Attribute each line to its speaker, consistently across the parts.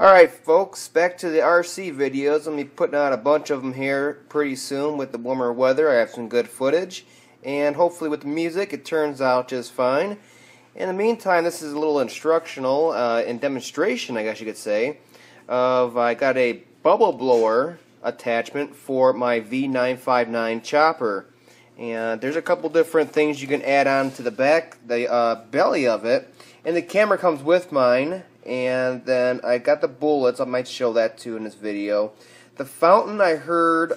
Speaker 1: Alright folks, back to the RC videos. I'll be putting out a bunch of them here pretty soon with the warmer weather. I have some good footage, and hopefully with the music it turns out just fine. In the meantime, this is a little instructional and demonstration, I guess you could say, of I got a bubble blower attachment for my V959 chopper. And there's a couple different things you can add on to the back, the belly of it. And the camera comes with mine. And then I got the bullets. I might show that too in this video. The fountain, I heard,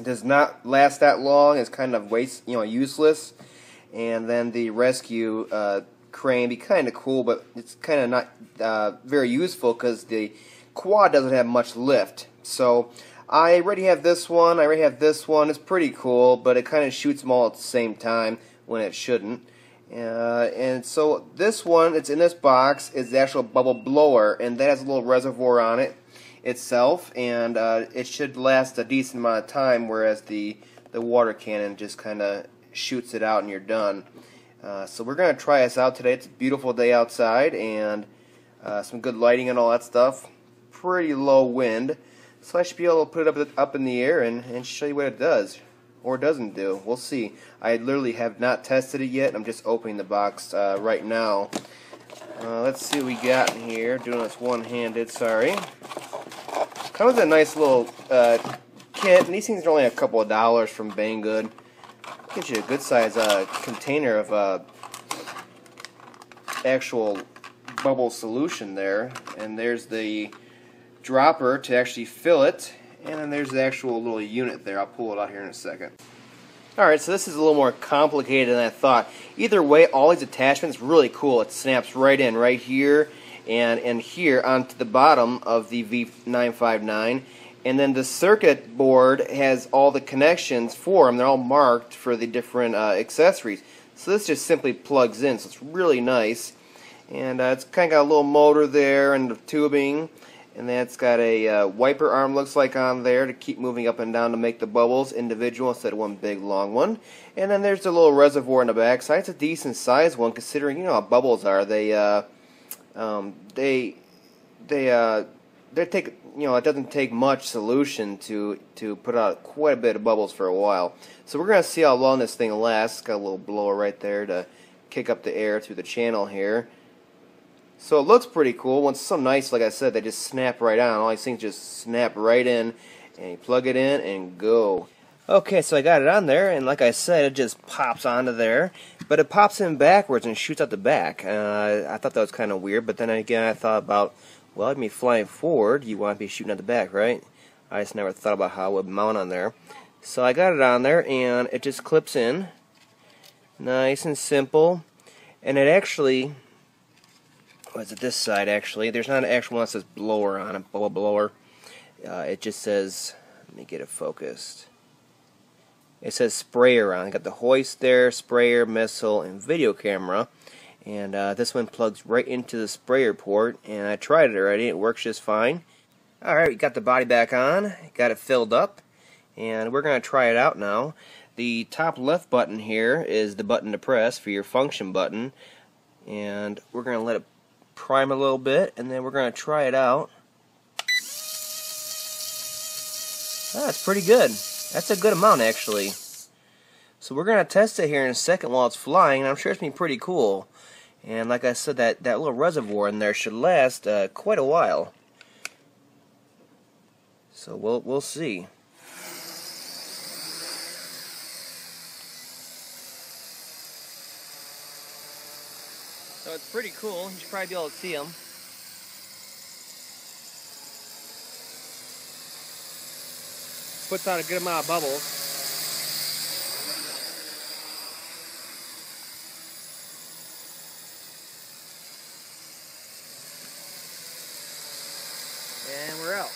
Speaker 1: does not last that long. It's kind of useless. And then the rescue crane be kind of cool, but it's kind of not very useful because the quad doesn't have much lift. So I already have this one. I already have this one. It's pretty cool, but it kind of shoots them all at the same time when it shouldn't. And so this one, it's in this box, is the actual bubble blower, and that has a little reservoir on it itself, and it should last a decent amount of time, whereas the water cannon just kind of shoots it out and you're done. So we're going to try this out today. It's a beautiful day outside, and some good lighting and all that stuff. Pretty low wind, so I should be able to put it up in the air and show you what it does. Or doesn't do. We'll see. I literally have not tested it yet. I'm just opening the box right now. Let's see what we got in here. Doing this one-handed, sorry. Comes with a nice little kit, and these things are only a couple of dollars from Banggood. Gives you a good size container of actual bubble solution there. And there's the dropper to actually fill it. And then there's the actual little unit there. I'll pull it out here in a second. Alright, so this is a little more complicated than I thought. Either way, all these attachments, really cool. It snaps right in, right here, and here onto the bottom of the V959. And then the circuit board has all the connections for them. They're all marked for the different accessories. So this just simply plugs in, so it's really nice. And it's kind of got a little motor there and the tubing. And then it's got a wiper arm, looks like, on there to keep moving up and down to make the bubbles individual instead of one big long one. And then there's the little reservoir in the back side. It's a decent sized one considering how bubbles are. They take it doesn't take much solution to put out quite a bit of bubbles for a while. So we're gonna see how long this thing lasts. Got a little blower right there to kick up the air through the channel here. So it looks pretty cool. It's so nice, like I said, they just snap right on. All these things just snap right in, and you plug it in and go. Okay, so I got it on there, and like I said, it just pops onto there. But it pops in backwards and shoots out the back. I thought that was kind of weird, but then again I thought about, well, it'd be flying forward, you want to be shooting at the back, right? I just never thought about how it would mount on there. So I got it on there, and it just clips in. Nice and simple. And it actually... What's it this side actually? There's not an actual one that says blower on it, bubble blower. It just says, let me get it focused. It says sprayer on it. Got the hoist there, sprayer, missile, and video camera. And this one plugs right into the sprayer port. And I tried it already. It works just fine. Alright, we got the body back on. Got it filled up. And we're going to try it out now. The top left button here is the button to press for your function button. And we're going to let it prime a little bit, and then we're going to try it out. That's pretty good. That's a good amount, actually. So we're going to test it here in a second while it's flying, and I'm sure it's going to be pretty cool. And like I said, that little reservoir in there should last quite a while. So we'll see. So it's pretty cool. You should probably be able to see them. Puts out a good amount of bubbles. And we're out.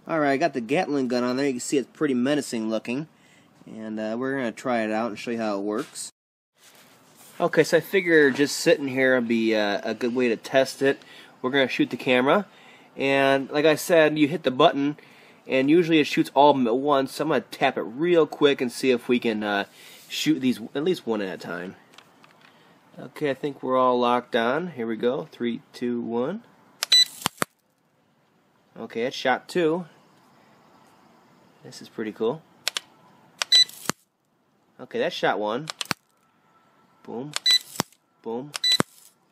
Speaker 1: Alright, I got the Gatling gun on there. You can see it's pretty menacing looking. And we're going to try it out and show you how it works. Okay, so I figure just sitting here would be a good way to test it. We're going to shoot the camera, and like I said, you hit the button, and usually it shoots all of them at once, so I'm going to tap it real quick and see if we can shoot these at least one at a time. Okay, I think we're all locked on. Here we go. 3, 2, 1. Okay, it's shot 2. This is pretty cool. Okay, that's shot 1. Boom, boom,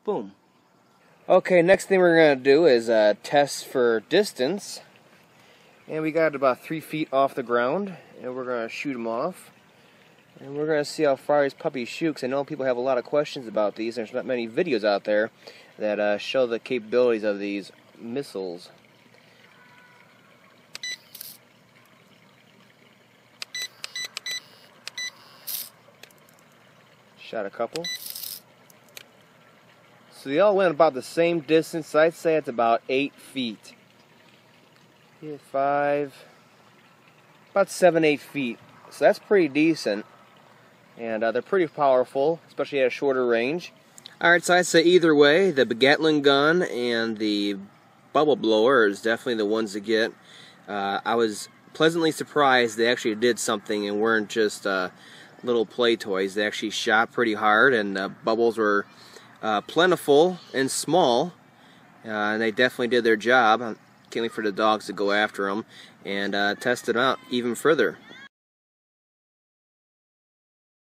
Speaker 1: boom. Okay, next thing we're going to do is test for distance. And we got it about 3 feet off the ground, and we're going to shoot them off. And we're going to see how far these puppies shoot, because I know people have a lot of questions about these. There's not many videos out there that show the capabilities of these missiles. Shot a couple. So they all went about the same distance. I'd say it's about 8 feet. 5, about 7-8 feet. So that's pretty decent. And they're pretty powerful, especially at a shorter range. Alright, so I'd say either way, the Gatling gun and the bubble blower is definitely the ones to get. I was pleasantly surprised they actually did something and weren't just little play toys. They actually shot pretty hard, and the bubbles were plentiful and small, and they definitely did their job. I can't wait for the dogs to go after them and test it out even further.